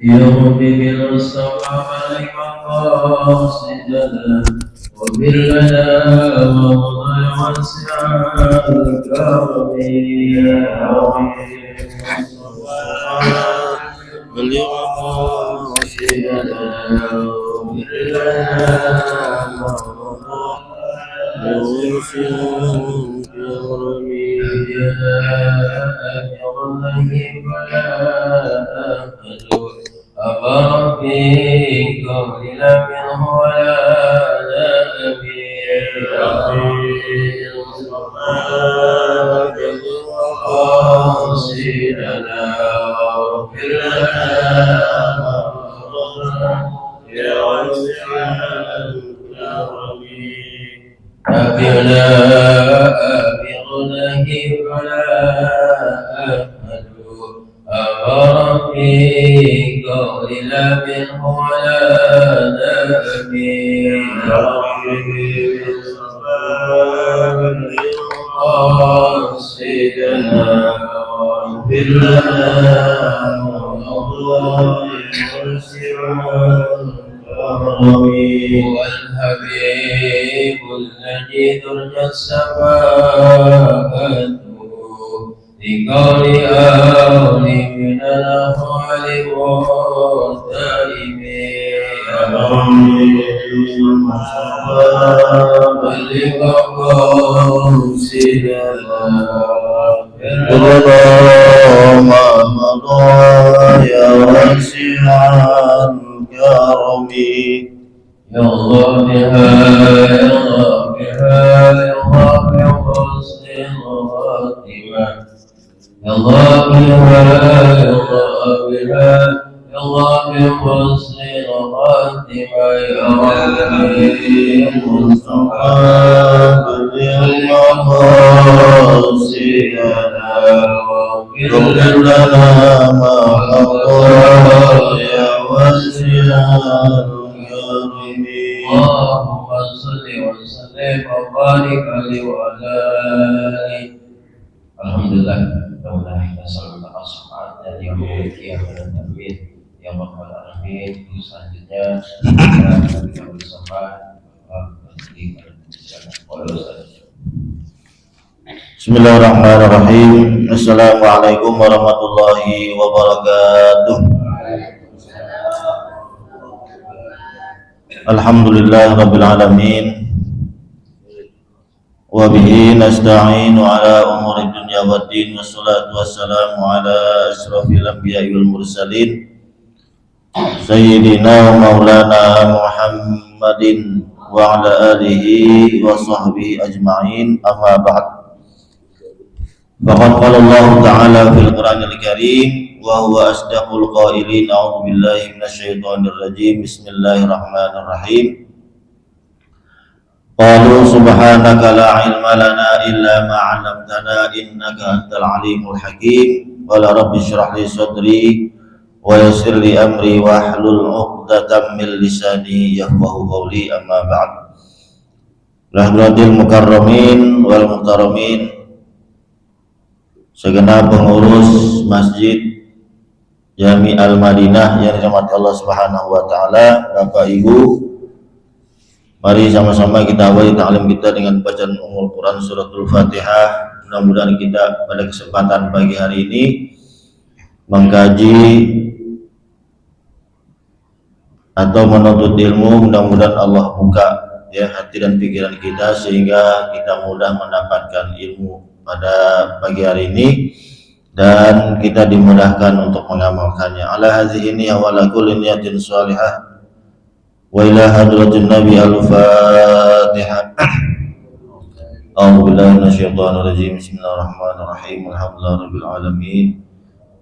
يوم بالمصطفى عليك مقاصدنا وبالبلاء وضع وسع الكرم يا بلغ مقاصدنا وبالبلاء ووسع الكرم يا أبي فلا أمر في قول لم ولا نبي قاصدنا واغفر لنا يا واسع الكرم أبينا أبغنه فلا أحد أمر في قول لم ولا نبي قاصدنا واغفر لنا والحبيب الذي ترجى السماء لقول أهل من الأخوال والتائبين بلغ قاصدنا ما مضى يا واسع الكرم يا الله بها يا الله بها يا الله بحسن الخاتمة يا الله بها يا الله بها يا الله بحسن الخاتمة يا ربي المصطفى بلغ مقاصدنا واغفر لنا ما مضى يا واسع اللهم صل وسلم وبارك عليه وعلى آله. Alhamdulillah, kita selalu bersyukur dan yang mulia dan amin yang rabbal alamin. Selanjutnya kita bersama Bismillahirrahmanirrahim. Assalamualaikum warahmatullahi wabarakatuh. Alhamdulillah rabbil alamin. Wa bihi nasta'inu ala umuri dunya waddin. Wassalatu wassalamu ala asrafil anbiya'i wal mursalin Sayyidina wa maulana Muhammadin wa ala alihi wa sahbihi ajma'in. Amma ba'd. Faqad qala Allah ta'ala fil Qur'anil Karim wa huwa asdaqul qailin. A'udzu billahi minasyaitonir rajim. Bismillahirrahmanirrahim. Qalu subhanaka la ilma lana illa ma 'allamtana innaka antal alimul hakim. Qala rabbi shrah li sadri wa yassir li amri wa hlul 'uqdatam min lisani yafqahu qawli. Amma ba'd. Rahmatil mukarramin wal muhtaramin, segenap pengurus Masjid Jami Al-Madinah yang dirahmati Allah Subhanahu wa taala, Bapak Ibu, mari sama-sama kita awali ta'lim kita dengan bacaan Ummul Quran suratul Fatihah. Mudah-mudahan kita pada kesempatan pagi hari ini mengkaji atau menuntut ilmu, mudah-mudahan Allah buka ya hati dan pikiran kita sehingga kita mudah mendapatkan ilmu pada pagi hari ini dan kita dimudahkan untuk mengamalkannya. Ala hadhihi niyyah wa ala kulli niyatin shalihah wa ila hadratin nabi al-fatihah. A'udzu billahi minasyaitonir rajim. Bismillahirrahmanirrahim. Alhamdulillahi rabbil alamin.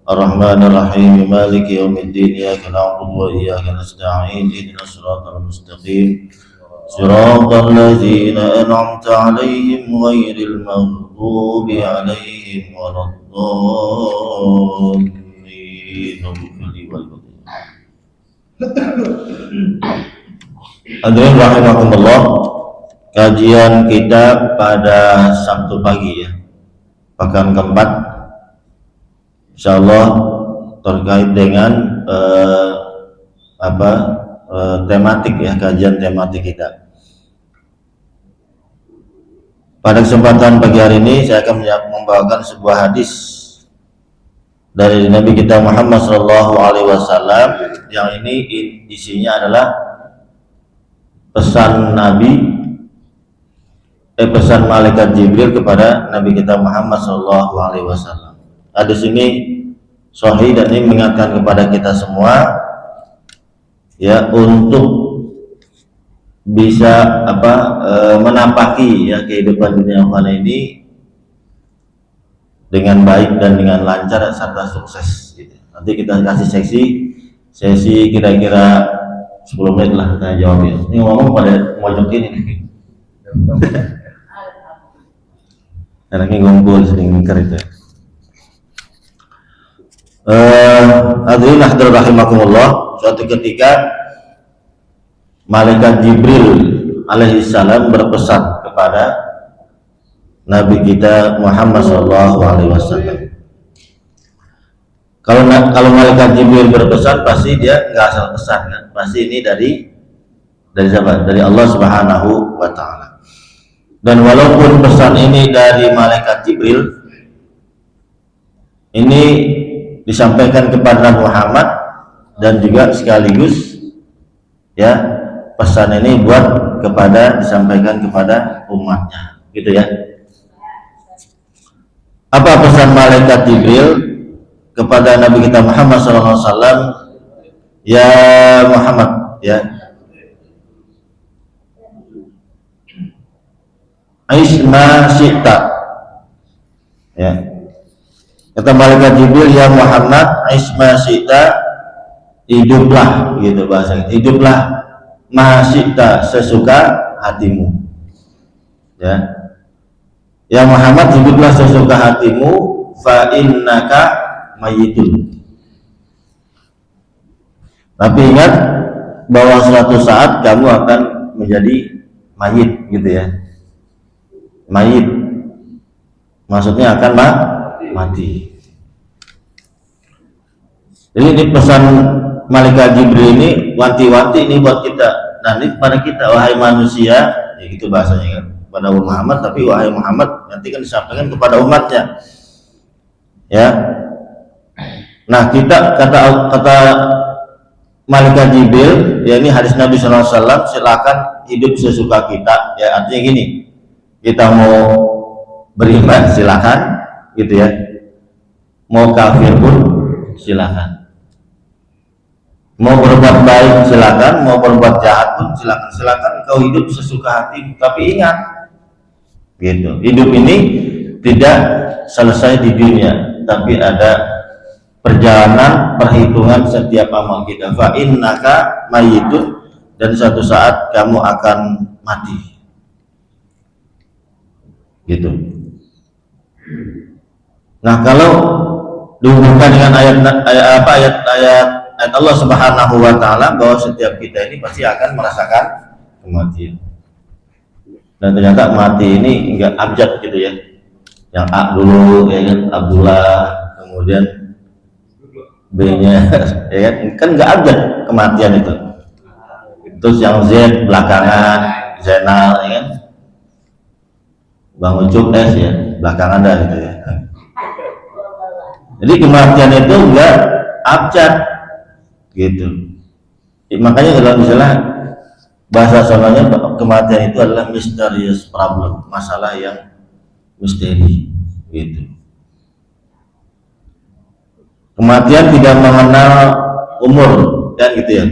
Ar-Rahmanir Rahim. Maliki yaumiddin. Iyyaka na'budu wa iyyaka nasta'in. Ihdinas siratal mustaqim. Siratal ladzina an'amta 'alaihim ghairil maghdubi 'alaihim waladdallin. Hadirin rahimakumullah, kajian kita pada Sabtu pagi ya, pekan keempat, insyaallah terkait dengan tematik ya, kajian tematik kita. Pada kesempatan pagi hari ini saya akan membawakan sebuah hadis dari Nabi kita Muhammad SAW, yang ini isinya adalah pesan pesan malaikat Jibril kepada Nabi kita Muhammad SAW. Hadis ini sahih dan ini mengingatkan kepada kita semua ya untuk bisa menapaki ya kehidupan dunia fana ini dengan baik dan dengan lancar serta sukses gitu. Nanti kita kasih sesi kira-kira 10 menit lah kita jawab ya. Ini ngomong pada mojok ini nih. Anaknya ngumpul sering ngingkar itu. Hadirin hadirat rahimakumullah, suatu ketika malaikat Jibril alaihissalam berpesan kepada Nabi kita Muhammad SAW. Kalau malaikat Jibril berpesan pasti dia nggak asal pesan kan, pasti ini dari siapa? Dari Allah Subhanahu wa Ta'ala. Dan walaupun pesan ini dari malaikat Jibril, ini disampaikan kepada Muhammad dan juga sekaligus ya pesan ini disampaikan kepada umatnya, gitu ya. Apa pesan malaikat Jibril kepada Nabi kita Muhammad SAW? Ya Muhammad, ya, aish ma syi'ta, ya. Kata malaikat Jibril, ya Muhammad, aish ma syi'ta, hiduplah, gitu bahasanya, hiduplah masyi'ta, sesuka hatimu, ya. Ya Muhammad, hiduplah sesuka hatimu, fa innaka mayyitun. Tapi ingat bahwa suatu saat kamu akan menjadi mayit, gitu ya. Mayit maksudnya akan mati. Jadi ini pesan malaikat Jibril ini wanti-wanti ini buat kita. Nanti pada kita, wahai manusia, ya gitu bahasanya kan, pada Muhammad, tapi wahai Muhammad nanti kan disampaikan kepada umatnya. Ya. Nah, kita kata malaikat Jibril, ya ini hadis Nabi SAW, silakan hidup sesuka kita. Ya artinya gini, kita mau beriman silakan, gitu ya. Mau kafir pun silakan. Mau berbuat baik silakan, mau berbuat jahat pun silakan. Silakan kau hidup sesuka hati, tapi ingat, gitu. Hidup ini tidak selesai di dunia, tapi ada perjalanan perhitungan setiap amal kita. Fa innaka mayyitun, dan suatu saat kamu akan mati. Gitu. Nah, kalau dihubungkan dengan ayat Allah Subhanahu wa Ta'ala bahwa setiap kita ini pasti akan merasakan kematian. Dan ternyata mati ini enggak abjad gitu ya. Yang A dulu ya kan, Abdullah, kemudian B-nya ya kan enggak abjad kematian itu. Terus yang Z belakangan, Zainal ya kan. Bang Ucup S ya, belakangan dah gitu ya. Jadi kematian itu enggak abjad gitu. Makanya dalam istilah bahasa sononya kematian itu adalah mysterious problem, masalah yang misteri gitu. Kematian tidak mengenal umur kan gitu ya.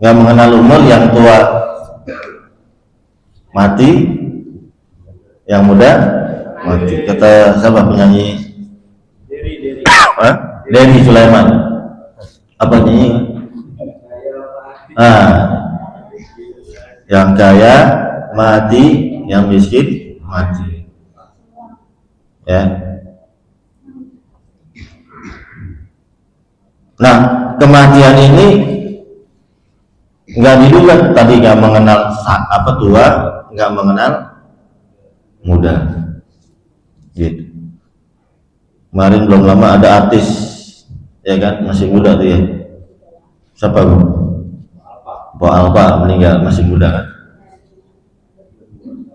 Nggak mengenal umur, yang tua mati, yang muda mati. Kata siapa penyanyi? Denny Sulaiman. Apa nyanyi? Yang kaya mati, yang miskin mati. Ya. Nah, kematian ini nggak diduga, tadi nggak mengenal tua, nggak mengenal muda. Gitu. Kemarin belum lama ada artis ya kan, masih muda tuh ya. Siapa Bu? Bu Alfa meninggal masih muda kan.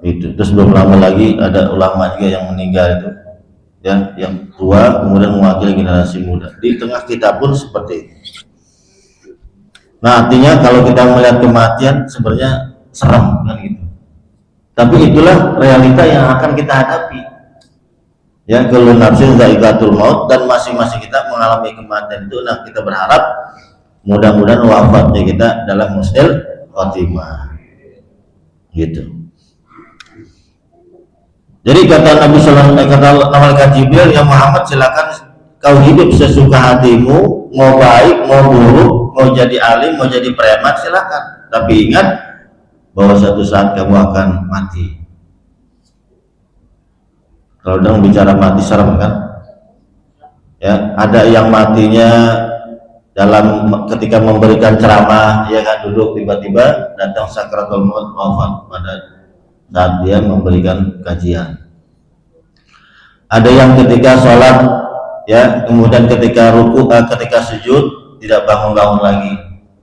Itu terus belum lama lagi ada ulama juga yang meninggal itu, ya, yang tua kemudian mewakili generasi muda. Di tengah kita pun seperti itu. Nah, artinya kalau kita melihat kematian sebenarnya serem kan gitu. Tapi itulah realita yang akan kita hadapi. Ya, kullu nafsin dha'iqatul maut, dan masing-masing kita mengalami kematian itu. Nah, kita berharap mudah-mudahan wafatnya kita dalam husnul khotimah. Gitu. Jadi kata Nabi Sallallahu Alaihi Wasallam, kata malaikat Jibril, ya Muhammad, silakan kau hidup sesuka hatimu, mau baik, mau buruk, mau jadi alim, mau jadi preman, silakan. Tapi ingat bahwa suatu saat kamu akan mati. Kalau udah bicara mati serem kan? Ya, ada yang matinya dalam ketika memberikan ceramah, ya kan, duduk tiba-tiba datang sakratul maut, wafat pada saat dia memberikan kajian. Ada yang ketika sholat, ya, kemudian ketika ruku, ketika sujud tidak bangun-bangun lagi,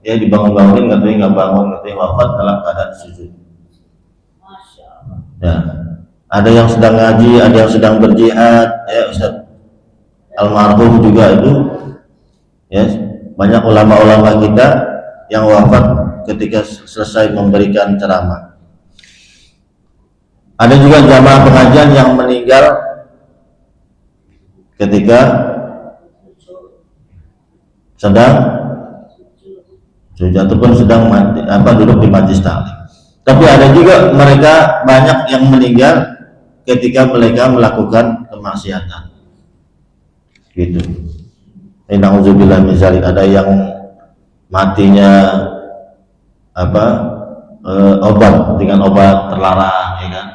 ya, dibangun-bangunin nggak bangun, wafat dalam keadaan sujud. Ya, ada yang sedang ngaji, ada yang sedang berjihad, ya, Ustaz almarhum juga itu, ya, banyak ulama-ulama kita yang wafat ketika selesai memberikan ceramah. Ada juga jamaah pengajian yang meninggal ketika sedang sujud ataupun sedang duduk di majlis taklim. Tapi ada juga mereka banyak yang meninggal ketika mereka melakukan kemaksiatan. Gitu. Na'udzubillah min dzalik. Ada yang matinya obat dengan obat terlarang, ya kan?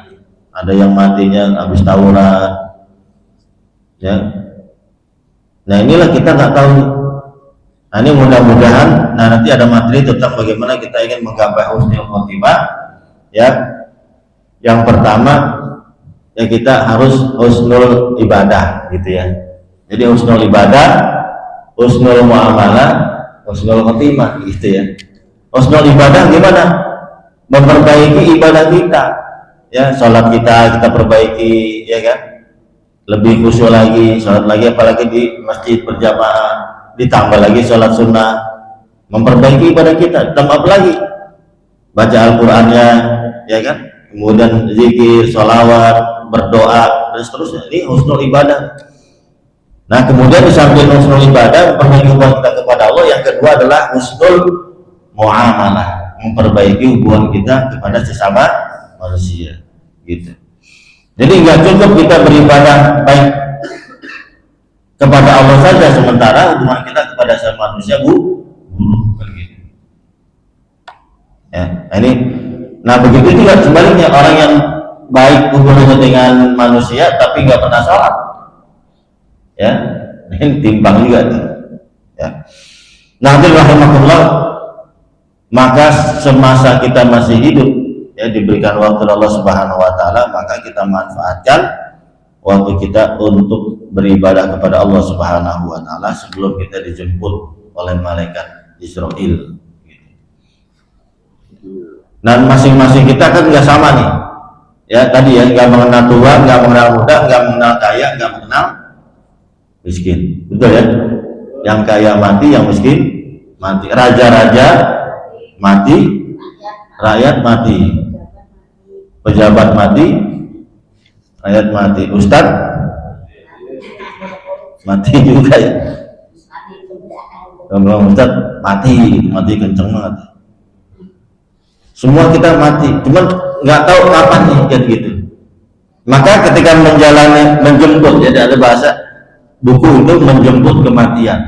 Ada yang matinya habis tawuran, ya. Nah, inilah kita nggak tahu. Nah, ini mudah-mudahan nanti ada materi tentang bagaimana kita ingin menggapai husnul khotimah, ya. Yang pertama, ya, kita harus husnul ibadah, gitu ya. Jadi husnul ibadah, husnul muamalah, husnul khotimah, gitu ya. Husnul ibadah gimana? Memperbaiki ibadah kita. Ya, sholat kita perbaiki, ya kan, lebih khusyuk lagi, sholat lagi, apalagi di masjid berjamaah, ditambah lagi sholat sunnah, memperbaiki ibadah kita, tambah lagi baca Al-Qur'annya, ya kan, kemudian zikir, sholawat, berdoa, dan seterusnya. Ini husnul ibadah. Nah, kemudian di samping husnul ibadah, memperbaiki hubungan kita kepada Allah, yang kedua adalah husnul muamalah, memperbaiki hubungan kita kepada sesama manusia, gitu. Jadi nggak cukup kita beribadah baik kepada Allah saja, sementara hubungan kita kepada sesama manusia buruk, begitu. Ya, ini, nah begitu juga sebaliknya, orang yang baik hubungannya dengan manusia tapi nggak pernah sholat, ya, ini timpang juga tuh, ya. Nah, rahimahullah, maka semasa kita masih hidup, ya, diberikan waktu Allah Subhanahu wa taala, maka kita manfaatkan waktu kita untuk beribadah kepada Allah Subhanahu wa taala sebelum kita dijemput oleh malaikat Israil. Dan masing-masing kita kan nggak sama nih, ya, tadi ya, nggak mengenal tua, nggak mengenal muda, nggak mengenal kaya, nggak mengenal miskin, betul ya? Yang kaya mati, yang miskin mati, raja-raja mati, rakyat mati, pejabat mati, rakyat mati, ustadz mati juga, ya. Kalau ustadz mati kenceng banget. Semua kita mati, cuman nggak tahu kapan nih, kan gitu. Maka ketika menjemput, jadi ada bahasa buku itu menjemput kematian.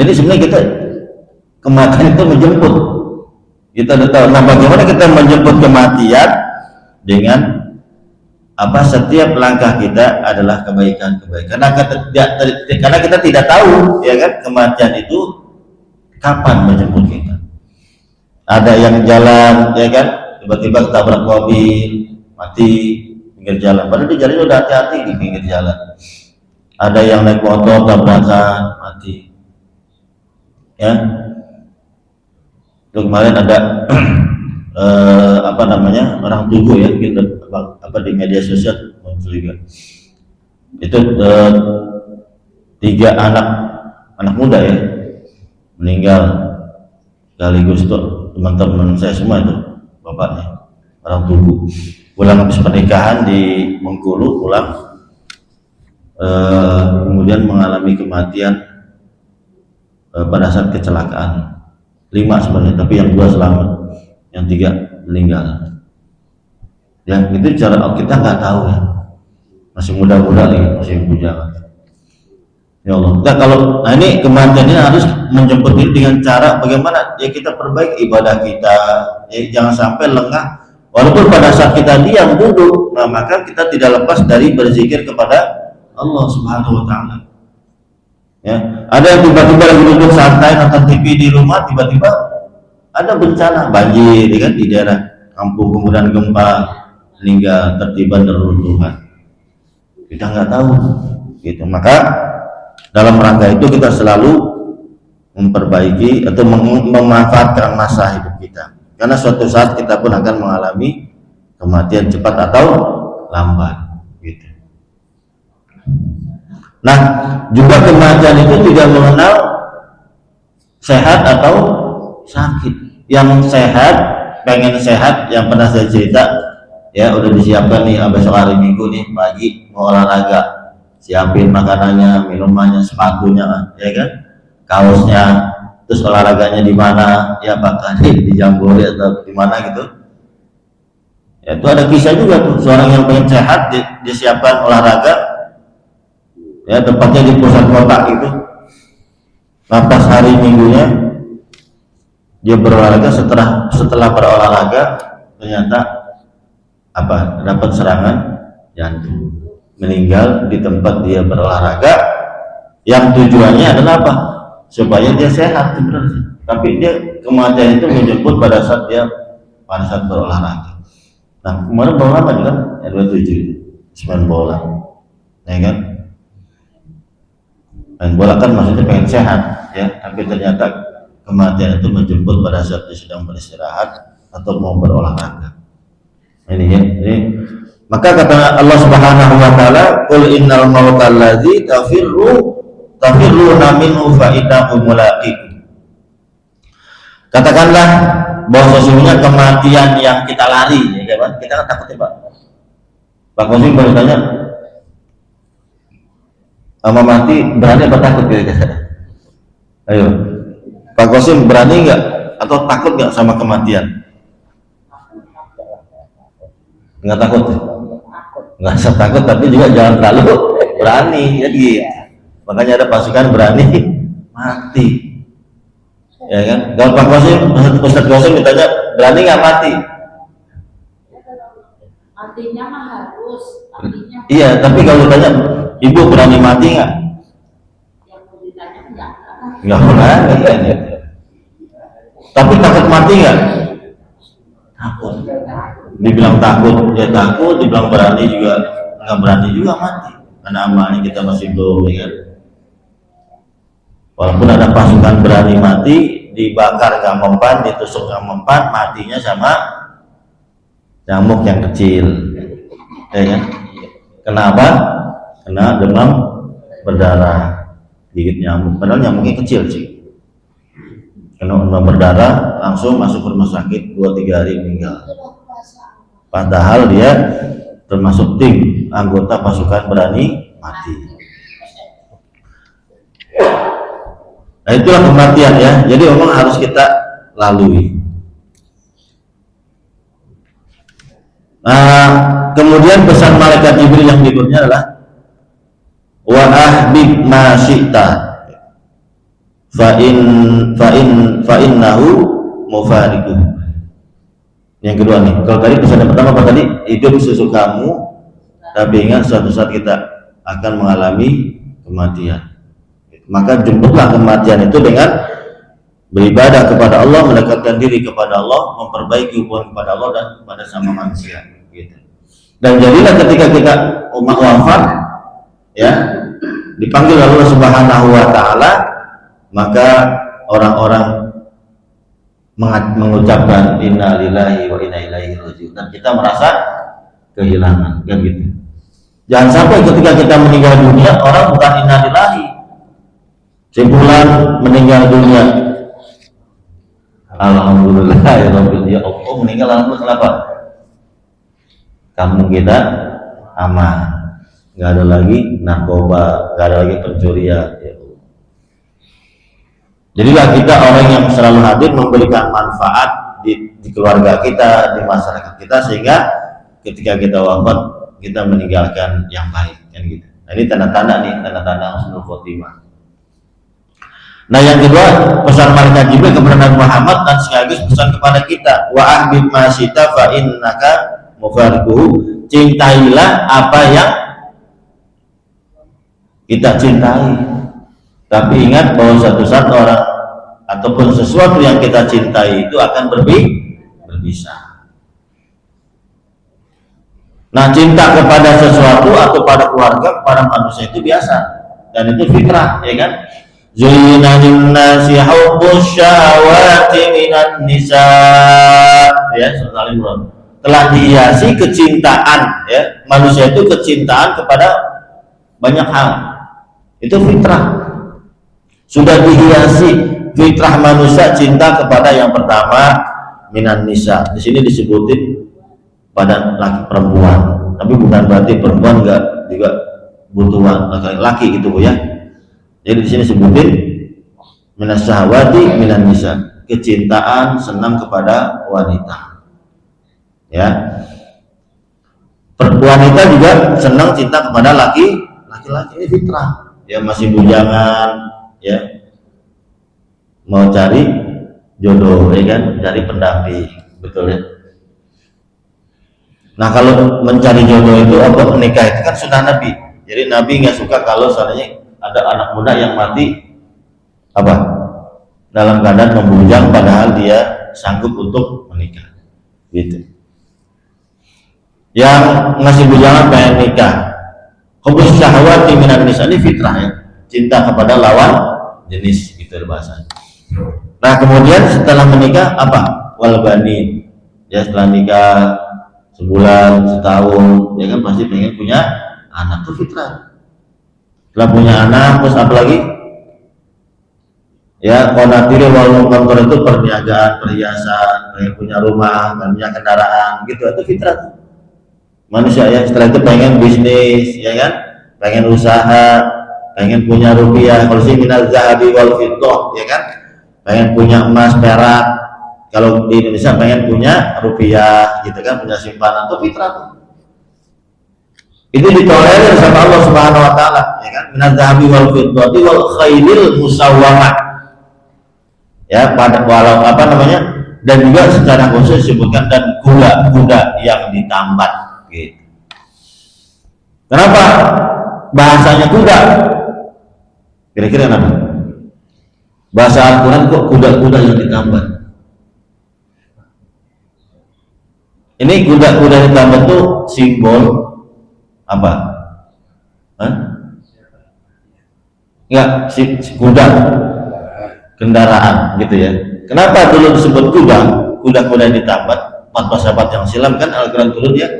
Jadi sebenarnya kita kematian itu menjemput. Kita udah tahu. Nah, bagaimana kita menjemput kematian? Dengan setiap langkah kita adalah kebaikan-kebaikan. Karena kita tidak tahu, ya kan, kematian itu kapan menjemput kita. Ada yang jalan, ya kan, tiba-tiba ketabrak mobil, mati pinggir jalan. Padahal di jalan udah hati-hati di pinggir jalan. ada yang naik motor tabrakan mati. Ya, itu kemarin ada apa namanya, orang Tugu ya, mungkin apa di media sosial muncul juga. Itu 3 anak muda ya meninggal sekaligus tuh teman-teman saya semua itu bapaknya orang Tugu, pulang habis pernikahan di Bengkulu, pulang kemudian mengalami kematian pada saat kecelakaan. 5 sebenarnya, tapi yang 2 selamat, yang 3 meninggal. Yang itu cara kita nggak tahu ya, masih muda-muda lagi, masih bujangan. Ya Allah. Nah, nah ini kematian ini harus menjemput diri dengan cara bagaimana ya kita perbaiki ibadah kita, ya, jangan sampai lengah. Walaupun pada saat kita diam duduk, nah maka kita tidak lepas dari berzikir kepada Allah Subhanahu wa Ta'ala. Ya, ada yang tiba-tiba lagi duduk santai nonton TV di rumah, tiba-tiba ada bencana banjir, ya kan, di daerah kampung, kemudian gempa, meninggal, tertiban neruntuhan. Kita nggak tahu, gitu. Maka dalam rangka itu kita selalu memperbaiki atau memanfaatkan masa hidup kita, karena suatu saat kita pun akan mengalami kematian cepat atau lambat, gitu. Nah, juga kematian itu tidak mengenal sehat atau sakit. Yang sehat, pengen sehat, yang pernah saya cerita, ya udah disiapkan nih besok hari Minggu nih pagi mau olahraga, siapin makanannya, minumannya, sepatunya, ya kan, kaosnya, terus olahraganya di mana, ya bahkan di Jambore atau di mana gitu. Ya, itu ada kisah juga tuh, seorang yang pengen sehat disiapkan olahraga, ya tempatnya di pusat kota gitu. Nah, pas hari Minggunya dia berolahraga, setelah berolahraga ternyata apa, dapat serangan jantung, meninggal di tempat dia berolahraga, yang tujuannya adalah apa, supaya dia sehat sebenarnya, tapi dia kematian itu menjemput pada saat berolahraga. Nah, kemarin bola apa kan ya, 27 main bola, ya kan, main bola kan maksudnya pengen sehat ya, tapi ternyata kematian itu menjemput pada saat dia sedang beristirahat atau mau berolahraga. Ini ya, ini maka kata Allah Subhanahu wa Ta'ala, qul innal mautal ladzi tafirruna minhu fa innahu mulaqikum. Katakanlah bahwa sesungguhnya kematian yang kita lari, ya kan? Kita kan takut ya, Pak Kosim baru tanya, sama mati berani apa takut kira-kira? Ayo, Pak Kosim berani nggak atau takut nggak sama kematian? Nggak takut? Nggak usah takut, tapi juga jangan terlalu berani, ya gitu. Makanya ada pasukan berani mati, ya kan? Kalau Pak Kosim, Ustaz Kosim ditanya berani nggak mati? Artinya mah harus. Artinya iya, tapi kalau ditanya ibu berani mati nggak? Yang mau ditanya enggak. Nggak berani kan? Ya. Tapi takut mati nggak? Takut. Dibilang takut ya takut, dibilang berani juga nggak berani juga mati, karena amalnya kita masih belum, ya kan? Walaupun ada pasukan berani mati, dibakar nggak mempan, ditusuk nggak mempan, matinya sama nyamuk yang kecil, ya kan? Kenapa? Kena demam berdarah, gigit nyamuk, padahal nyamuknya kecil sih. Kena demam berdarah, langsung masuk ke rumah sakit, 2-3 hari meninggal. Padahal dia termasuk tim anggota pasukan berani mati. Nah, itulah kematian ya. Jadi memang harus kita lalui. Nah, kemudian pesan malaikat Jibril yang berikutnya adalah wa ahbib ma syi'ta fa innahu mufariquh. Yang kedua nih, kalau tadi pesan yang pertama apa tadi? Hidup sesukamu, tapi ingat suatu saat kita akan mengalami kematian. Maka jemputlah kematian itu dengan beribadah kepada Allah, mendekatkan diri kepada Allah, memperbaiki hubungan kepada Allah dan kepada sama manusia. Gitu. Dan jadilah ketika kita umat wafat, ya, dipanggil Allah Subhanahu wa taala, maka orang-orang mengucapkan inna lillahi wa inna ilaihi raji'un, dan kita merasa kehilangan, kan gitu. Jangan sampai ketika kita meninggal dunia orang bukan inna lillahi, simpulan meninggal dunia alhamdulillah ya Rabbil, ya Allah meninggal alhamdulillah. Kenapa? Kampung kita aman, nggak ada lagi narkoba, nggak ada lagi pencurian, ya Allah. Jadilah kita orang yang selalu hadir memberikan manfaat di keluarga kita, di masyarakat kita, sehingga ketika kita wafat kita meninggalkan yang baik, kan gitu. Nah, ini tanda-tanda nih, tanda-tanda husnul khotimah. Nah, yang kedua, pesan malaikat Jibril kepada Nabi Muhammad dan sekaligus pesan kepada kita, wa ahbib ma syi'ta fa innaka mufariquhu, cintailah apa yang kita cintai. Tapi ingat bahwa suatu saat orang ataupun sesuatu yang kita cintai itu akan berpisah. Nah, cinta kepada sesuatu atau pada keluarga, kepada manusia itu biasa, dan itu fitrah, ya kan? Zuyyina lin-nasi hubbus syahawati minan nisa, ya, Surah Al-Imran. Telah dihiasi kecintaan, ya, manusia itu kecintaan kepada banyak hal. Itu fitrah. Sudah dihiasi fitrah manusia cinta kepada yang pertama minan nisa. Di sini disebutin pada laki perempuan, tapi bukan berarti perempuan enggak juga butuh laki-laki gitu Bu ya. Jadi di sini sebutin minas syahwati minan nisa, kecintaan senang kepada wanita. Ya. Wanita juga senang cinta kepada laki-laki, ini fitrah. Ya masih bujangan, ya mau cari jodoh, ya kan, cari pendamping, betul ya. Nah, kalau mencari jodoh itu apa, menikah itu kan sunnah Nabi. Jadi Nabi nggak suka kalau seandainya ada anak muda yang mati apa dalam keadaan membujang padahal dia sanggup untuk menikah, gitu. Yang ngasih bujangan pengen nikah, hubbus syahwati minan nisa, ini fitrah ya, cinta kepada lawan jenis, gitu bahasa. Nah, kemudian setelah menikah apa? Wal banin. Ya, setelah nikah sebulan, setahun, ya kan pasti pengen punya anak, itu fitrah. Setelah punya anak, terus apa lagi? Ya, qanatir wal muqantar, itu perniagaan, perhiasan, pengen punya rumah, pengen punya kendaraan, gitu, itu fitrah. Manusia ya, setelah itu pengen bisnis, ya kan? Pengen usaha, pengen punya rupiah, kalau sih minal zahabi wal fiddah, ya kan? Pengen punya emas, perak. Kalau di Indonesia pengen punya rupiah, gitu kan, punya simpanan, itu fitrah. Itu ditolerir sama Allah Subhanahu wa taala, ya kan? Minal zahabi wal fiddah wal khailil musawwamah. Ya, pada walau apa namanya? Dan juga secara khusus disebutkan dan kuda-kuda yang ditambat. Gitu. Kenapa bahasanya kuda? Kira-kira kenapa? Bahasa Al-Quran kok kuda-kuda yang ditambat? Ini kuda-kuda yang ditambat itu simbol apa? Hah? Enggak, kuda, kendaraan, gitu ya. Kenapa dulu disebut kuda? Kuda-kuda yang ditambat 14 abad yang silam kan Al-Quran turun ya.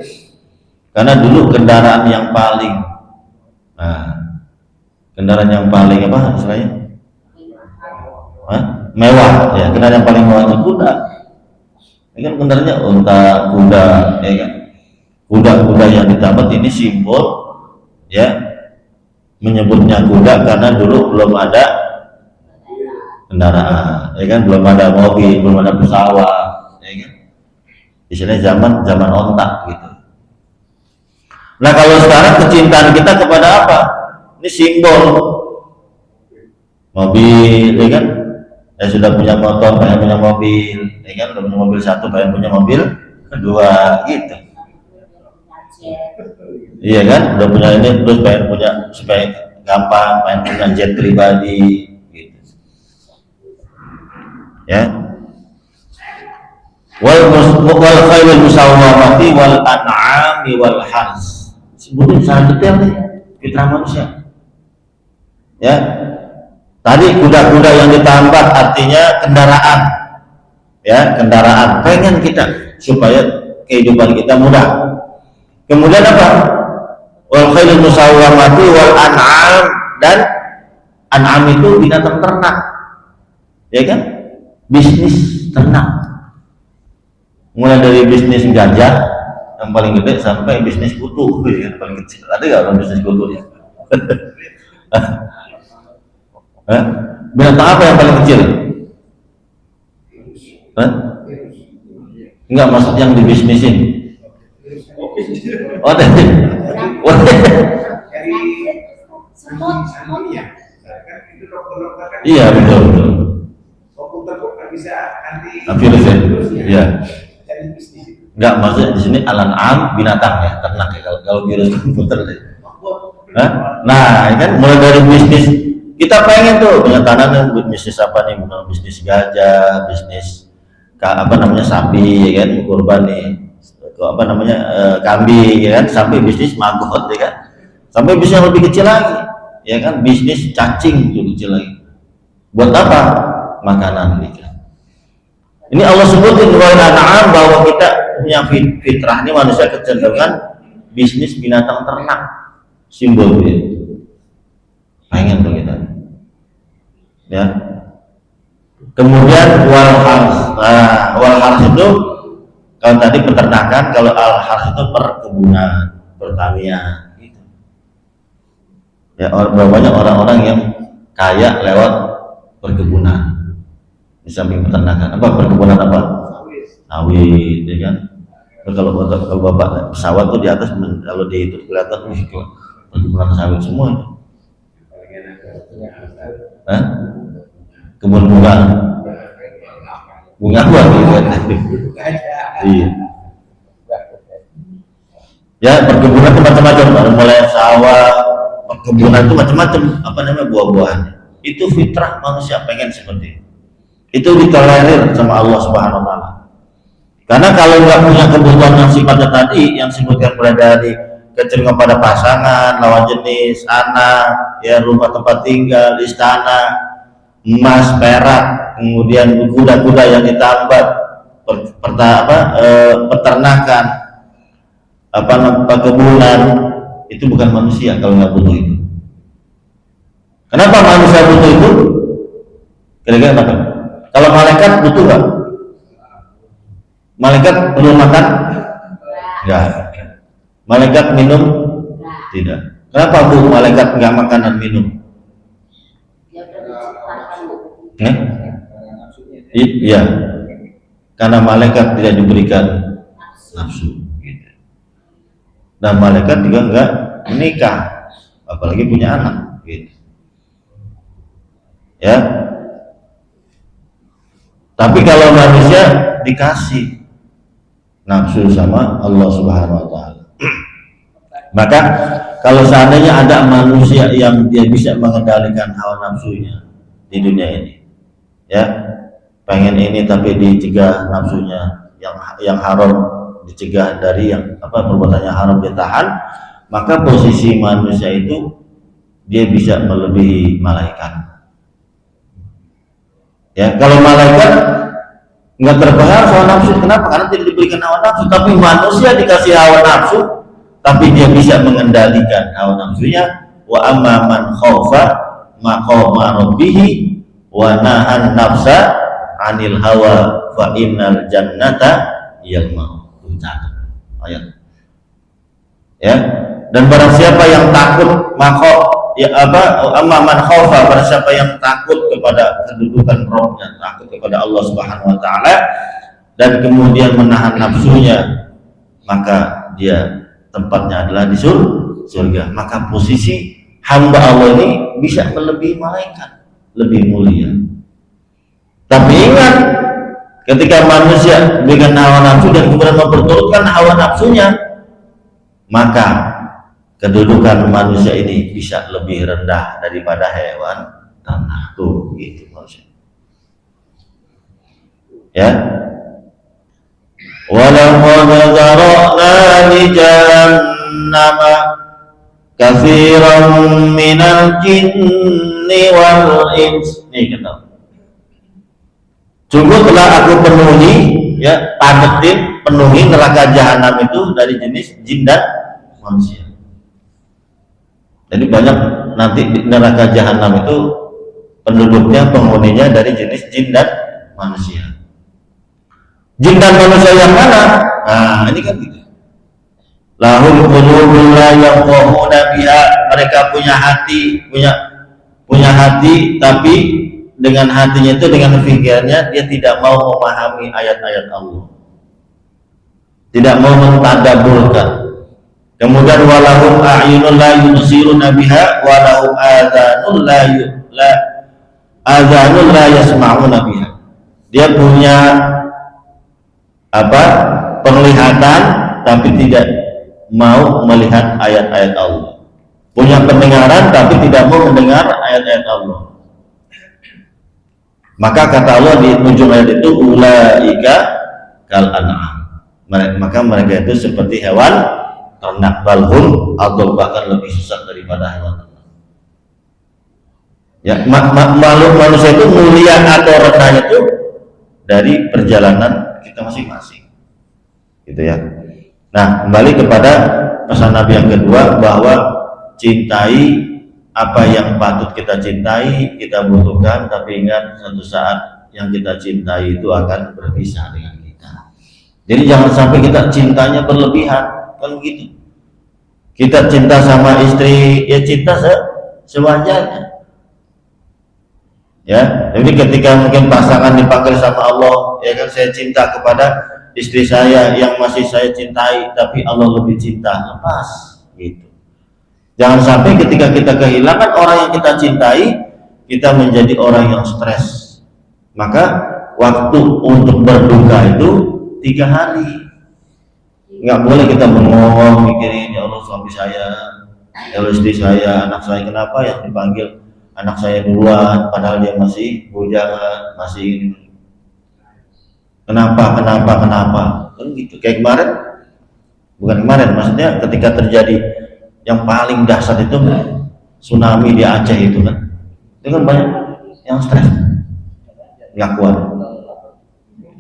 Karena dulu kendaraan yang paling, kendaraan yang paling apa istilahnya? Mewah, ya, kendaraan yang paling mewah itu kuda. Ini kan kendaraannya unta, kuda, ya kan? Kuda-kuda yang ditambat ini simbol, ya, menyebutnya kuda karena dulu belum ada kendaraan, ya kan? Belum ada mobil, belum ada pesawat, ya kan? Istilahnya zaman ontak gitu. Nah, kalau sekarang kecintaan kita kepada apa? Ini simbol mobil, ya kan? Ya sudah punya motor, pengen punya mobil, ya kan? Udah punya mobil satu, pengen punya mobil kedua, gitu. Iya kan? Udah punya ini, terus pengen punya supaya gampang, pengen punya jet pribadi, gitu. Ya. Wal khailul musawwamati wal an'ami wal hars. Sebutin secara detail nih fitrah manusia. Ya, tadi kuda-kuda yang ditambah artinya kendaraan. Ya, kendaraan. Pengen kita supaya kehidupan kita mudah. Kemudian apa? Wal khailul musawwamati wal an'am, dan an'am itu binatang ternak. Ya kan? Bisnis ternak. Mulai dari bisnis gajah yang paling gede sampai bisnis kutu yang paling kecil. Ada nggak orang bisnis kutu ya? Binatang apa yang paling kecil? Enggak, maksud yang dibisnisin. Oh, tadi. Iya, betul. Virus ya? Iya. Enggak, maksudnya di sini al-an'am binatang ya, ternak ya. Kalau virus komputer deh. Nah, kan mulai dari bisnis kita pengen tuh punya tanah, bisnis apa nih? Bisnis gajah, bisnis apa namanya sapi ya kan, kurban nih, apa namanya kambing ya kan, sampai bisnis maggot ya kan, sampai bisnis yang lebih kecil lagi ya kan, bisnis cacing itu kecil lagi. Buat apa? Makanan nih kan. Ini Allah sebutin bahwa kita punya fitrah ini, manusia kecenderungan bisnis binatang ternak, simbol itu pengen tuh kita ya. Kemudian wal hars itu kalau tadi peternakan, kalau al hars itu perkebunan, pertanian gitu. Ya, banyak orang-orang yang kaya lewat perkebunan di samping peternakan. Apa perkebunan apa? Sawit ya kan. Kalau bapak pesawat tuh di atas, kalau di itu kelihatan perkebunan sawit semua. Kebun bunga apa gitu. Iya. Ya, perkebunan itu macam-macam, mulai sawah, perkebunan itu macam-macam, apa namanya, buah-buahan. Itu fitrah manusia pengen seperti itu ditolerir sama Allah Subhanahu wa taala. Karena kalau nggak punya kebutuhan yang sifatnya tadi yang disebutkan mulai dari kecenderungan pada pasangan, lawan jenis, anak, ya, rumah tempat tinggal, istana, emas, perak, kemudian kuda-kuda yang ditambah, peternakan, perkebunan, itu bukan manusia kalau nggak butuh itu. Kenapa manusia butuh itu? Kira-kira kenapa? Kalau malaikat butuh nggak? Malaikat perlu makan? Nggak. Malaikat minum? Tidak. Kenapa bu malaikat nggak makan dan minum? Iya, karena malaikat tidak diberikan nafsu gitu. Dan malaikat juga nggak menikah, apalagi punya anak gitu. Ya, tapi kalau manusia dikasih nafsu sama Allah Subhanahu wa taala. Maka kalau seandainya ada manusia yang dia bisa mengendalikan hawa nafsunya di dunia ini, ya, pengen ini tapi dicegah nafsunya, yang haram dicegah, dari yang perbuatannya haram ditahan, maka posisi manusia itu dia bisa melebihi malaikat. Ya, kalau malaikat nggak terpengaruh hawa nafsu, kenapa? Karena tidak diberikan hawa nafsu. Tapi manusia dikasih hawa nafsu, tapi dia bisa mengendalikan hawa nafsunya. Wa amma man khaufa maqama rabbih wa nahan nafsa 'anil hawa fa innal jannata yalma. Ayat. Ya. Dan barang siapa yang takut, amma man khaufa, barang siapa yang takut kepada kedudukan rohnya, takut kepada Allah Subhanahu wa taala, dan kemudian menahan nafsunya, maka dia tempatnya adalah di surga. Maka posisi hamba Allah ini bisa melebihi malaikat, lebih mulia. Tapi ingat, ketika manusia dengan hawa nafsu dan kemudian memperturutkan hawa nafsunya, maka kedudukan manusia ini bisa lebih rendah daripada hewan tanah tuh gitu manusia. Ya. Walaqad zara'na li jahannama katsiran minal jinni wal ins. Nih kata. Sungguh telah aku penuhi, ya, padetin, penuhi neraka jahanam itu dari jenis jin dan manusia. Jadi banyak nanti di neraka jahanam itu penduduknya, penghuninya dari jenis jin dan manusia. Jin dan manusia yang mana? Nah, ini kan gitu. Lahum qulubun la yafqahuna biha, mereka punya hati, punya hati, tapi dengan hatinya itu, dengan pikirannya dia tidak mau memahami ayat-ayat Allah, tidak mau mentadaburkan. Kemudian walahum a'yunun la yubsiruna biha walahum adhanun la yasma'una biha. Dia punya penglihatan tapi tidak mau melihat ayat-ayat Allah, punya pendengaran tapi tidak mau mendengar ayat-ayat Allah. Maka kata Allah di ujung ayat itu, ulaika kal an'am, maka mereka itu seperti hewan ternak, balhum atau bahkan lebih susah daripada hewan ternak. Ya, makhluk manusia itu mulia atau rendah itu dari perjalanan kita masing-masing, gitu ya. Nah, kembali kepada pesan Nabi yang kedua, bahwa cintai apa yang patut kita cintai, kita butuhkan, tapi ingat suatu saat yang kita cintai itu akan berpisah dengan kita. Jadi jangan sampai kita cintanya berlebihan, kan begitu. Kita cinta sama istri, ya cinta sewajarnya. Ya, jadi ketika mungkin pasangan dipanggil sama Allah, ya kan, saya cinta kepada istri saya yang masih saya cintai, tapi Allah lebih cinta, lepas, gitu. Jangan sampai ketika kita kehilangan orang yang kita cintai, kita menjadi orang yang stres. Maka waktu untuk berduka itu 3 hari. Nggak boleh kita bengong mikirin, ya Allah suami saya, ya Allah istri saya, anak saya, kenapa yang dipanggil anak saya duluan, padahal dia masih bujangan, masih kenapa, kan gitu. Kayak kemarin, bukan kemarin, maksudnya ketika terjadi yang paling dahsyat itu tsunami di Aceh itu kan banyak yang stres, nggak kuat,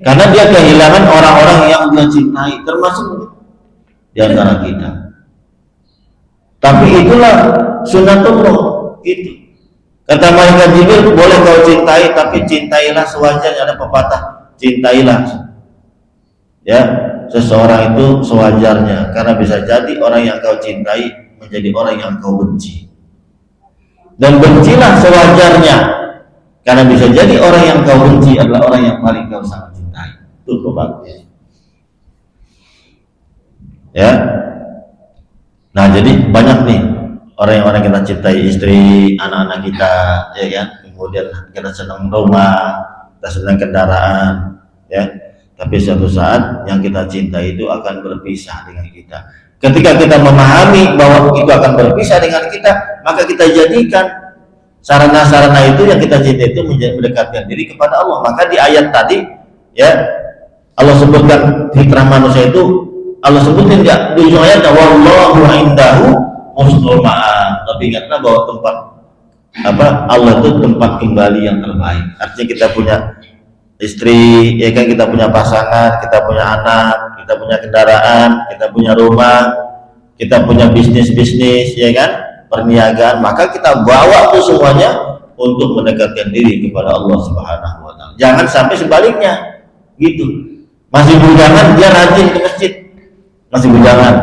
karena dia kehilangan orang-orang yang dia cintai, termasuk di antara kita. Tapi itulah sunatullah, itu kata malaikat Jibril, boleh kau cintai, tapi cintailah sewajarnya. Ada pepatah, cintailah ya seseorang itu sewajarnya, karena bisa jadi orang yang kau cintai menjadi orang yang kau benci, dan bencilah sewajarnya, karena bisa jadi orang yang kau benci adalah orang yang paling kau sangat cintai. Itu bagus ya. Nah, jadi banyak nih orang yang kita cintai, istri, anak-anak kita, ya kan, kemudian kita senang rumah, kita senang kendaraan, ya, tapi suatu saat yang kita cintai itu akan berpisah dengan kita. Ketika kita memahami bahwa itu akan berpisah dengan kita, maka kita jadikan sarana-sarana itu yang kita cintai itu mendekatkan diri kepada Allah. Maka di ayat tadi, ya, Allah sebutkan fitrah manusia itu, Allah sebutin enggak di ujung ayat, wallahu indahu husnul ma'ab. Tapi ingatlah bahwa tempat Allah itu tempat kembali yang terbaik. Artinya kita punya istri, ya kan, kita punya pasangan, kita punya anak, kita punya kendaraan, kita punya rumah, kita punya bisnis, ya kan, perniagaan, maka kita bawa itu semuanya untuk mendekatkan diri kepada Allah Subhanahu wa taala. Jangan sampai sebaliknya, gitu. Masih bujangan dia rajin ke masjid, masih bujangan,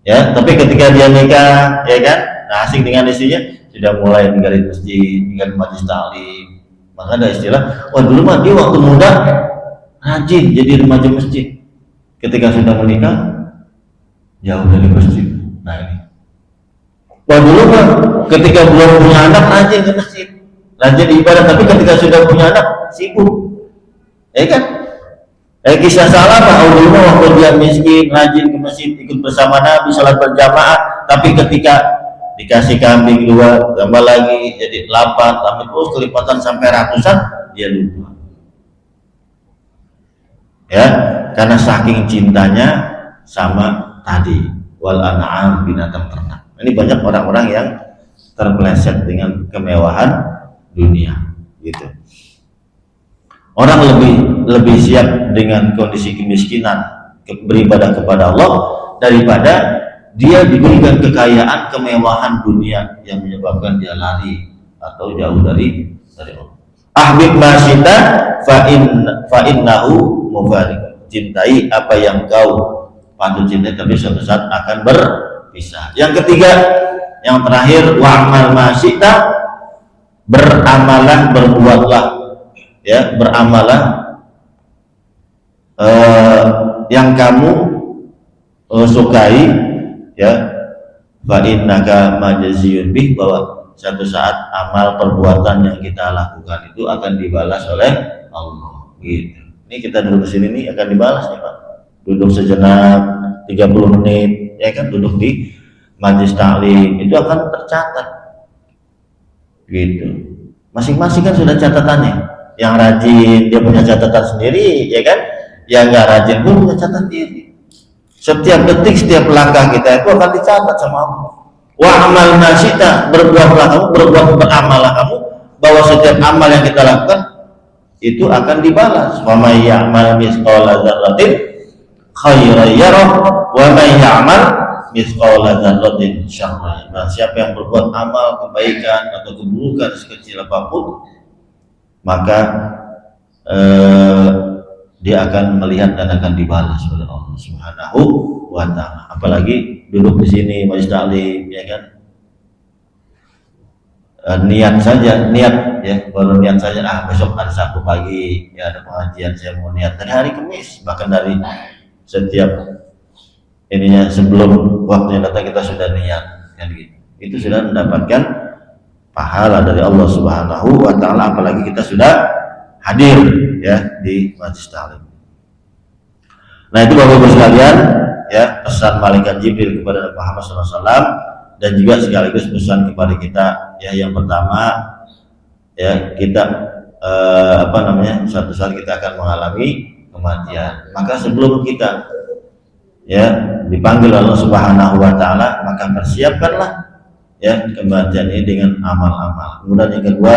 ya, tapi ketika dia nikah, ya kan, nah, asik dengan istrinya, sudah mulai tinggalin masjid, tinggalin majelis taklim. Maka ada istilah, wah dulu mah dia waktu muda rajin jadi remaja masjid, ketika sudah menikah jauh dari masjid. Nah ini, wah dulu mah ketika belum punya anak rajin ke masjid, rajin ibadah, tapi ketika sudah punya anak sibuk, ya kan? Kisah Salamah, dulu mah waktu dia miskin rajin ke masjid, ikut bersama Nabi salat berjamaah, tapi ketika dikasih kambing 2, tambah lagi jadi 8, tambah terus kelipatan sampai ratusan, dia lupa, ya, karena saking cintanya sama tadi wal an'am, binatang ternak. Ini banyak orang-orang yang terpeleset dengan kemewahan dunia, gitu. Orang lebih siap dengan kondisi kemiskinan beribadah kepada Allah daripada dia diberikan kekayaan kemewahan dunia yang menyebabkan dia lari atau jauh dari Allah. Ahbib masyita fa innahu mufariq. Cintai apa yang kau patut cintai, tapi suatu saat akan berpisah. Yang ketiga, yang terakhir, wa'mal masyita, beramalah, berbuatlah, ya, beramalah yang kamu sukai, ya, fa innaka majziyun bih, bahwa satu saat amal perbuatan yang kita lakukan itu akan dibalas oleh Allah, gitu. Ini kita duduk di sini nih akan dibalas ya Pak. Duduk sejenak 30 menit, ya kan, duduk di majelis taklim itu akan tercatat, gitu. Masing-masing kan sudah catatannya. Yang rajin dia punya catatan sendiri, ya kan? Yang nggak rajin pun punya catatan diri. Setiap detik, setiap langkah kita itu akan dicatat sama Allah. Wa amal masyita, berbuatlah kamu, beramallah kamu, bahwa setiap amal yang kita lakukan itu akan dibalas. Wa may ya'mal mithqala dzarratin khairan yarah wa may ya'mal mithqala dzarratin syarran. Nah, siapa yang berbuat amal kebaikan atau keburukan sekecil apapun, maka dia akan melihat dan akan dibalas oleh Allah Subhanahu wa ta'ala. Apalagi duduk di sini majelis taklim, ya kan, niat saja, niat, ya, baru niat saja, besok hari Sabtu pagi ya ada pengajian, saya mau niat dari hari Kamis, bahkan dari setiap ininya sebelum waktunya datang kita sudah niat, kan gitu. Itu sudah mendapatkan pahala dari Allah Subhanahu wa ta'ala, apalagi kita sudah hadir, ya, di majelis taklim. Nah, itu Bapak-Ibu sekalian, ya, pesan malaikat Jibril kepada Nabi Muhammad SAW, dan juga sekaligus pesan kepada kita, ya. Yang pertama, ya, kita suatu saat kita akan mengalami kematian. Maka sebelum kita, ya, dipanggil Allah Subhanahu wa ta'ala, maka persiapkanlah, ya, kematian ini dengan amal-amal. Kemudian yang kedua,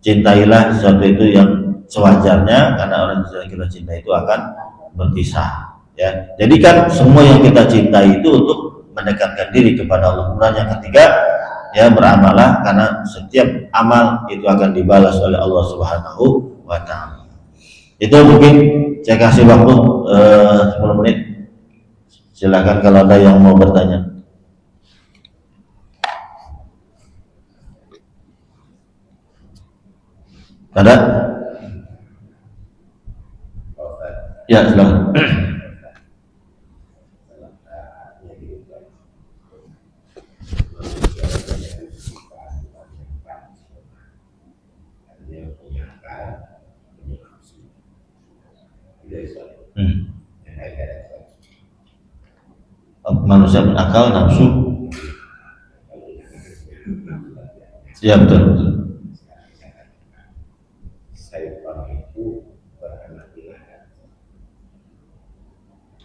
cintailah sesuatu itu yang sewajarnya, karena orang yang kita cintai itu akan berpisah, ya. Jadikan semua yang kita cintai itu untuk mendekatkan diri kepada Allah. Kemudian yang ketiga, ya, beramalah, karena setiap amal itu akan dibalas oleh Allah Subhanahu wa ta'ala. Itu mungkin saya kasih waktu 10 menit. Silakan kalau ada yang mau bertanya. Ada? Ya, silakan. Manusia berakal, nafsu. Ya, betul.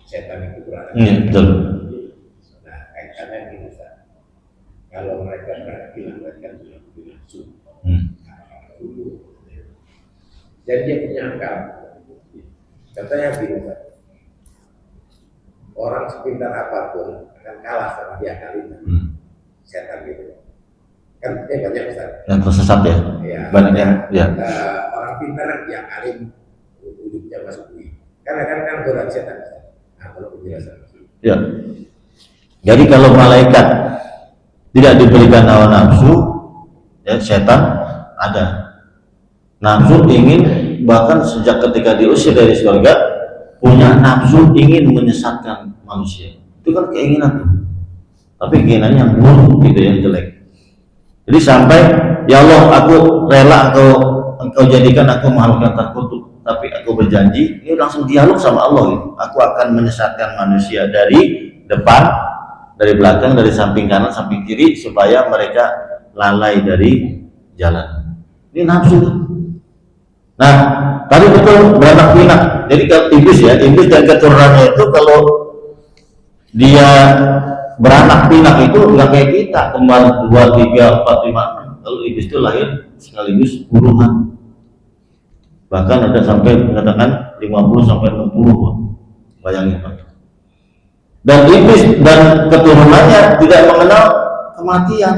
Setan itu beranak. Betul. Nah, kaitannya gini, kalau mereka beranak mereka sudah nafsu. Dan dia punya akal. Contohnya gini, orang sepintar apapun akan kalah sama dia kali ini. Setan gitu. Kan banyak Ustaz. Yang tersesat, ya. Ya. Banyak yang, ya. Orang pintar yang alim ujungnya masuk UI. Karena kan godaan setan. Nah, kalau penjelasan. Ya. Jadi kalau malaikat tidak diberikan hawa nafsu, ya, setan ada. Nafsu ingin, bahkan sejak ketika diusir dari surga, punya nafsu ingin menyesatkan manusia. Itu kan keinginan tuh. Tapi keinginannya yang buruk, gitu, yang jelek. Jadi sampai, ya Allah, aku rela engkau jadikan aku makhluk yang terkutuk, tapi aku berjanji, ini langsung dialog sama Allah, gitu. Aku akan menyesatkan manusia dari depan, dari belakang, dari samping kanan, samping kiri, supaya mereka lalai dari jalan. Ini nafsu. Nah, tadi betul beranak pinak. Jadi kalau iblis dan keturunannya itu, kalau dia beranak pinak itu nggak kayak kita, kembar 2, 3, 4, 5, 6. Kalau iblis itu lahir sekaligus puluhan. Bahkan ada sampai mengatakan 50 sampai 60. Bayangin Pak. Dan iblis dan keturunannya tidak mengenal kematian.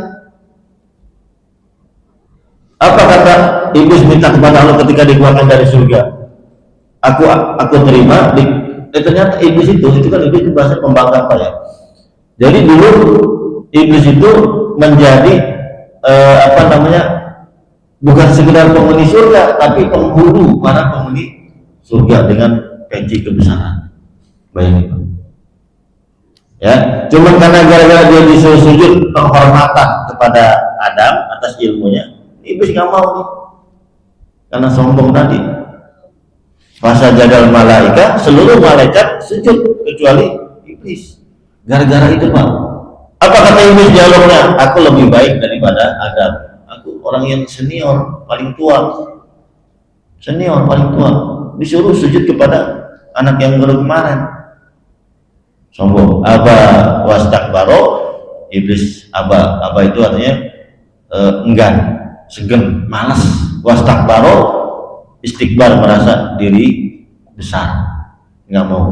Apa kata iblis minta kepada Allah ketika dikeluarkan dari surga? Aku terima. Ternyata iblis itu kan iblis itu bahasa pembangkang Pak ya. Jadi dulu iblis itu menjadi bukan sekedar penghuni surga, tapi penghulu para penghuni surga dengan peci kebesaran. Bayangin. Ya, cuma karena gara-gara dia disuruh sujud penghormatan kepada Adam atas ilmunya, iblis nggak mau nih, karena sombong tadi. Fasajadal malaika, seluruh malaikat sujud kecuali iblis. Gara-gara itu Pak. Apa kata iblis dialognya? Aku lebih baik daripada Adam. Aku orang yang senior, paling tua. Senior, paling tua. Disuruh sujud kepada anak yang baru kemarin. Sombong. Aba wastakbaro, iblis aba. Aba itu artinya enggan, segen, malas. Wastakbaro, istikbar, merasa diri besar, nggak mau.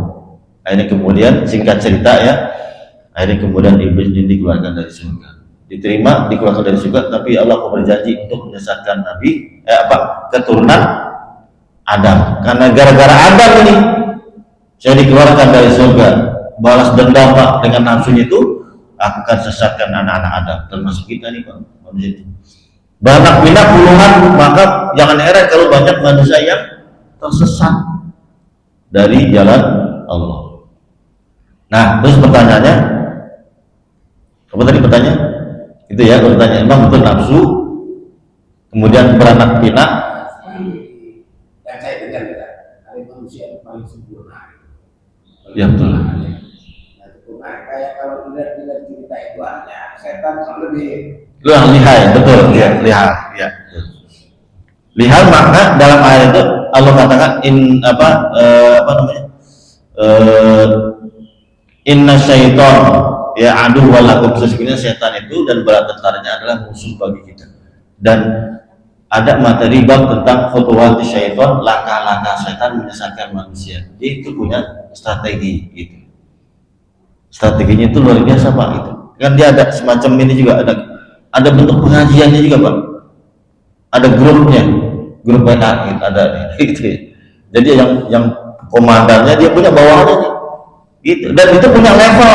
Akhirnya kemudian singkat cerita ya, akhirnya kemudian iblis ini dikeluarkan dari surga. Diterima, dikeluarkan dari surga, tapi Allah berjanji untuk menyesatkan keturunan Adam. Karena gara-gara Adam ini saya dikeluarkan dari surga, balas dendam Pak dengan nafsunya itu, aku akan sesatkan anak-anak Adam, termasuk kita nih Pak, manusia itu. Beranak pinak puluhan, maka jangan heran kalau banyak manusia yang tersesat dari jalan Allah. Nah, terus pertanyaannya, apa tadi pertanyaan? Itu ya, pertanyaan emang betul nafsu, kemudian beranak pinak. Yang saya dengar ada manusia paling sempurna. Ya betul. Nah, kayak kalau tidak cerita itu hanya setan lebih Lihai, betul ya, lihai ya. Lihai maka dalam ayat itu Allah katakan inna syaiton ya adu walakum, sesungguhnya setan itu dan bala tentaranya adalah musuh bagi kita. Dan ada materi bab tentang khutuwat syaiton, langkah-langkah setan menyesatkan manusia. Dia itu punya strategi gitu. Strateginya itu luar biasa Pak itu. Kan dia ada semacam ini juga, ada bentuk pengajiannya juga Pak. Ada grupnya, grup WA gitu, ada gitu. Jadi yang komandannya dia punya bawahannya nih. Gitu. Dan itu punya level.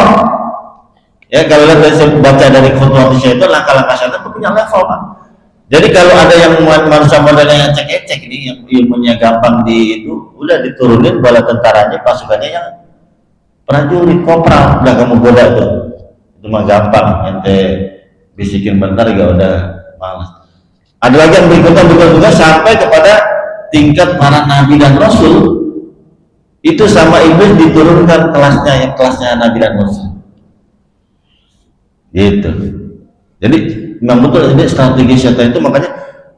Ya kalau saya baca dari khutbah syaitan, langkah-langkah syaitan itu punya level Pak. Jadi kalau ada yang manusia modelnya yang cek-cek ini, yang ilmunya gampang itu, udah diturunin bala tentaranya, pasukannya yang prajurit kopral, udah kamu goda tuh. Itu mah gampang, ente bisikin bentar juga udah malas. Ada lagi yang berikutnya betul-betul sampai kepada tingkat para nabi dan rasul. Itu sama iblis diturunkan kelasnya nabi dan rasul. Gitu. Jadi memang betul ini strategi syaitan itu, makanya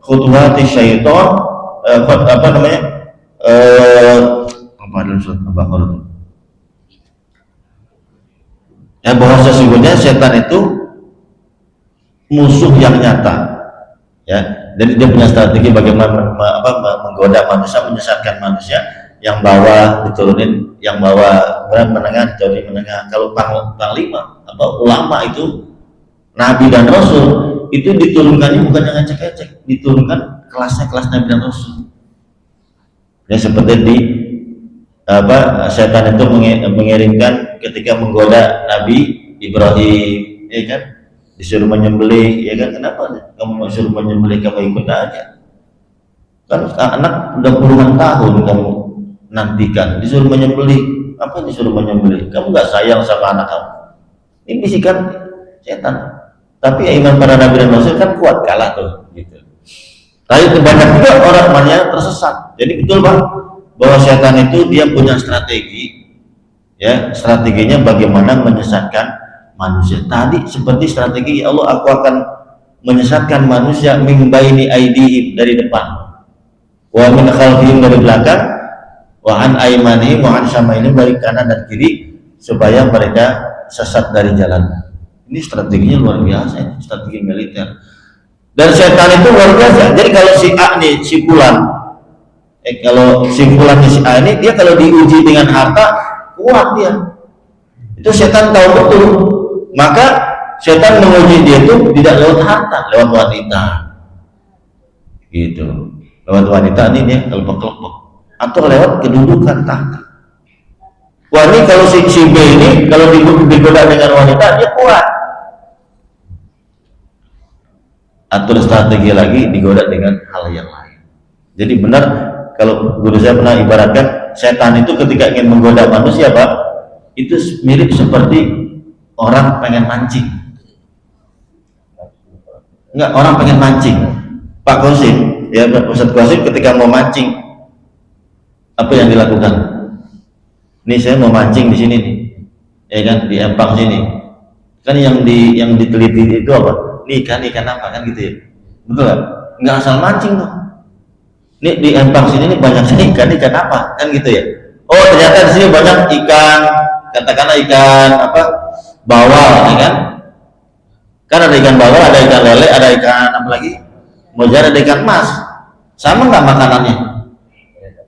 khutuwati syaitan dalam surat Al-Baqarah itu. Ya bahwa sesungguhnya setan itu musuh yang nyata. Ya, jadi dia punya strategi bagaimana menggoda manusia, menyesatkan manusia. Yang bawah diturunin, yang bawah menengah jadi menengah. Kalau panglima atau ulama itu nabi dan rasul itu diturunkannya bukan dengan cek-cek, diturunkan kelas nabi dan rasul. Ya seperti di setan itu mengirimkan ketika menggoda Nabi Ibrahim, ya kan, disuruh menyembelih, ya kan, kenapa kamu disuruh menyembelih, kamu ikut aja, kan anak udah puluhan tahun kamu nantikan, disuruh menyembelih, apa disuruh menyembelih, kamu nggak sayang sama anak kamu. Ini bisikan setan. Tapi iman para nabi dan rasul kan kuat kalah tuh, gitu. Tapi banyak juga orang yang tersesat. Jadi betul Pak, bahwa setan itu dia punya strategi, ya strateginya bagaimana menyesatkan manusia. Tadi seperti strategi Allah, aku akan menyesatkan manusia min baini aidihim, dari depan, wa min khalfihim, dari belakang, wa an aymanihim wa an syama'ihim, dari kanan dan kiri, supaya mereka sesat dari jalan. Ini strateginya luar biasa, ini strategi militer. Dan setan itu luar biasa. Jadi kalau si A nih, si Fulan, kalau si Fulan si A ini, dia kalau diuji dengan harta, kuat dia. Itu setan tahu betul. Maka setan menguji dia itu tidak lewat harta, lewat wanita. Gitu. Lewat wanita ini dia kelepek-kelepek. Atau lewat kedudukan tahta. Wah ini kalau si B ini, kalau digoda dengan wanita, dia kuat. Atur strategi lagi, digoda dengan hal yang lain. Jadi benar, kalau guru saya pernah ibaratkan, setan itu ketika ingin menggoda manusia, Pak, itu mirip seperti orang pengen mancing. Enggak, orang pengen mancing. Pak Qasim, ya Ustaz Qasim ketika mau mancing, apa yang dilakukan? Nih saya mau mancing di sini nih, ya kan, di empang sini. Kan yang diteliti itu apa? Nih ikan apa kan gitu ya? Betul kan? Nggak asal mancing tuh. Nih di empang sini nih banyak ikan apa kan gitu ya? Oh ternyata di sini banyak ikan, katakanlah ikan apa? Bawal, ya kan? Kan ada ikan bawal, ada ikan lele, ada ikan apa lagi? Mojar, ada ikan emas. Sama nggak makanannya?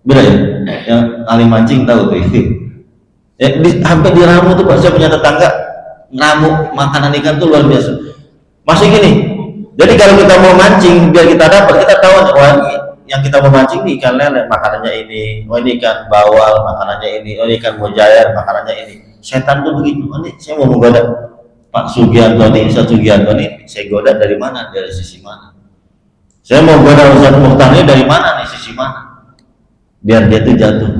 Beda ya? Yang ahli mancing tahu tuh. Ya, hampir di Ramu tuh Pak, saya punya tetangga Ramu makanan ikan tuh luar biasa. Masih gini. Jadi kalau kita mau mancing biar kita dapat, kita tahu wah yang kita mau mancing nih ikan lele makanannya ini, oh ini ikan bawal makanannya ini, oh ini ikan mujair makanannya ini. Setan tuh begitu. Oh, ini saya mau menggoda Pak Sugianto nih, Ustaz Sugianto nih, saya goda dari mana? Dari sisi mana? Saya mau goda Ustaz Mukhtar ini dari mana nih, sisi mana? Biar dia tuh jatuh.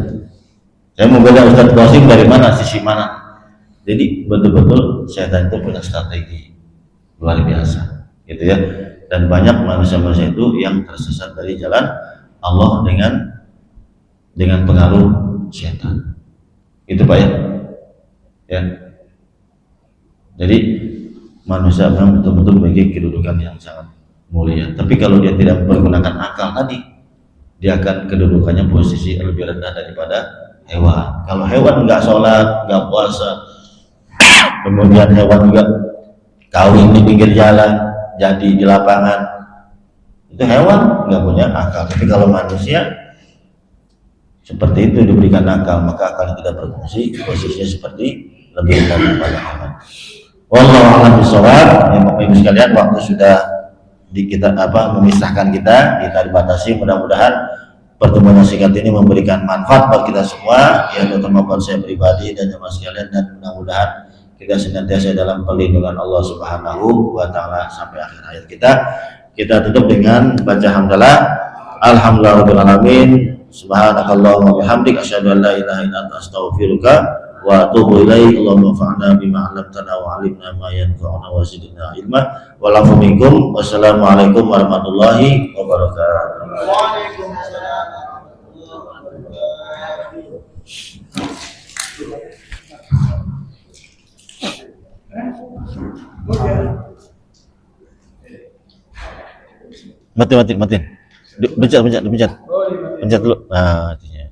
Saya mau goda Ustaz Qasim dari mana, sisi mana? Jadi betul-betul setan itu punya strategi luar biasa, gitu ya. Dan banyak manusia-manusia itu yang tersesat dari jalan Allah dengan pengaruh setan. Itu Pak ya. Ya. Jadi manusia memang betul-betul memiliki kedudukan yang sangat mulia. Tapi kalau dia tidak menggunakan akal tadi, dia akan kedudukannya posisi lebih rendah daripada hewan. Kalau hewan nggak sholat, nggak puasa, kemudian hewan juga kawin di pinggir jalan, jadi di lapangan, itu hewan nggak punya akal. Tapi kalau manusia seperti itu diberikan akal, maka akal tidak berfungsi, posisinya seperti lebih rendah daripada hewan. Wallahu a'lam bishawab. Ya Bapak Ibu sekalian, waktu sudah memisahkan kita dibatasi. Mudah-mudahan pertemuan singkat ini memberikan manfaat buat kita semua, ya terutama buat saya pribadi dan jemaah sekalian, dan mudah-mudahan kita senantiasa dalam perlindungan Allah Subhanahu wa taala sampai akhir hayat kita. Kita tutup dengan baca hamdalah. Alhamdulillahirabbil alamin. Subhanakallahumma wa bihamdika asyhadu an la ilaha illa anta astaghfiruka wa atubu ilaik. Allahumma fa'na bima 'allamtana wa 'allimna ma yanfa'una wa zidna ilma. Wa'alafu minkum. Wassalamualaikum warahmatullahi wabarakatuh. Waalaikumsalam. Matiin. Pencet dulu. Nah, artinya.